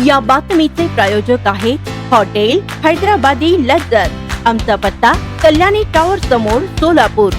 या बातमीचे प्रायोजक आहे हॉटेल हैदराबादी लज्जत। आमचा पत्ता कल्याणी टॉवर समोर सोलापूर।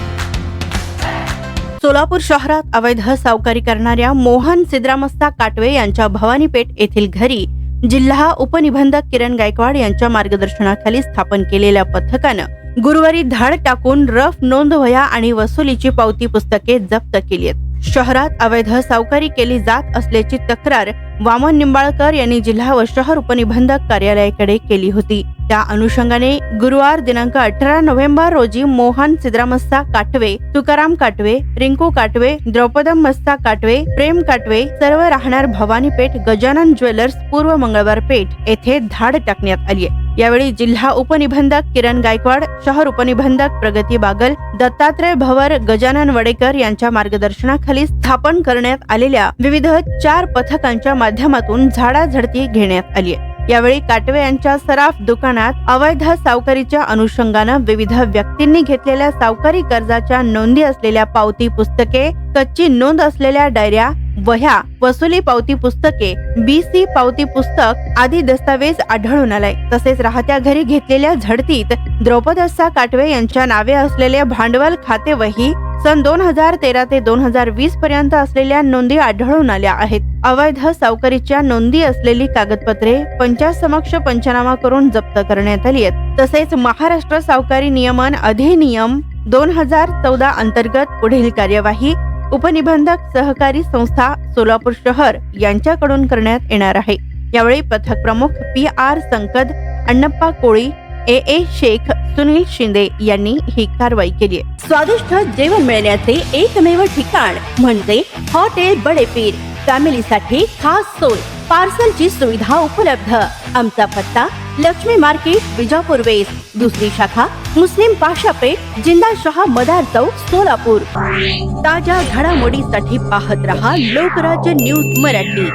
सोलापूर शहरात अवैध सावकारी करणाऱ्या मोहन सिद्रामस्ता काटवे यांच्या भवानीपेठ येथील घरी जिल्हा उपनिबंधक किरण गायकवाड यांच्या मार्गदर्शनाखाली स्थापन केलेल्या पथकानं गुरुवारी धाड टाकून रफ नोंद वह्या आणि वसुलीची पावती पुस्तके जप्त केली आहेत। शहरात अवैध सावकारी केली जात असल्याची तक्रार वामन निंबाळकर यांनी जिल्हा व शहर उपनिबंधक कार्यालयाकडे केली होती। त्या अनुषंगाने गुरुवार दिनांक 18 नोव्हेंबर रोजी मोहन सिद्रामस्ता काटवे, तुकाराम काटवे, रिंकू काटवे, द्रौपदम मस्ता काटवे, प्रेम काटवे सर्व राहणार भवानीपेठ गजानन ज्वेलर्स पूर्व मंगळवार पेठ येथे धाड टाकण्यात आली आहे। यावेळी जिल्हा उपनिबंधक किरण गायकवाड, शहर उपनिबंधक प्रगती बागल, दत्तात्रय भवर, गजानन वडेकर यांच्या मार्गदर्शनाखाली स्थापन करण्यात आलेल्या विविध 4 पथकांच्या माध्यमातून झाडाझडती घेण्यात आली आहे। यावेळी काटवे यांच्या सराफ दुकानात अवैध सावकारीच्या अनुषंगानं विविध व्यक्तींनी घेतलेल्या सावकारी कर्जाच्या नोंदी असलेल्या पावती पुस्तके, कच्ची नोंद असलेल्या डायऱ्या, वह्या, वसुली पावती पुस्तके, BC पावती पुस्तक आदी दस्तावेज आढळून आलाय। तसेच राहत्या घरी घेतलेल्या झडतीत द्रौपदस्ता काटवे यांच्या नावे असलेले भांडवल खाते वही सन 2013 ते 2020 पर्यंत असलेल्या नोंदी आढळून आल्या आहेत। अवैध सावकारीच्या नोंदी असलेली कागदपत्रे पंचायत पंचनामा करून जप्त करण्यात आली आहेत। तसेच महाराष्ट्र सावकारी नियमन अधिनियम 2014 अंतर्गत पुढील कार्यवाही उपनिबंधक सहकारी संस्था सोलापूर शहर यांच्याकडून करण्यात येणार आहे। यावेळी पथक प्रमुख PR संकद, अण्णप्पा कोळी, AA शेख, सुनील शिंदे यांनी ही कारवाई केली आहे। स्वादिष्ट जेवण मिळण्याचे एकमेव ठिकाण म्हणजे हॉटेल बडेपीर। फॅमिलीसाठी खास सोय, पार्सलची सुविधा उपलब्ध। आमचा पत्ता लक्ष्मी मार्केट, विजापूर वेस्ट, दुसरी शाखा मुस्लिम पाशापेठ, जिंदाशहा मदार चौक, सोलापूर। ताज्या घडामोडीसाठी पाहत रहा लोकराज्य न्यूज मराठी।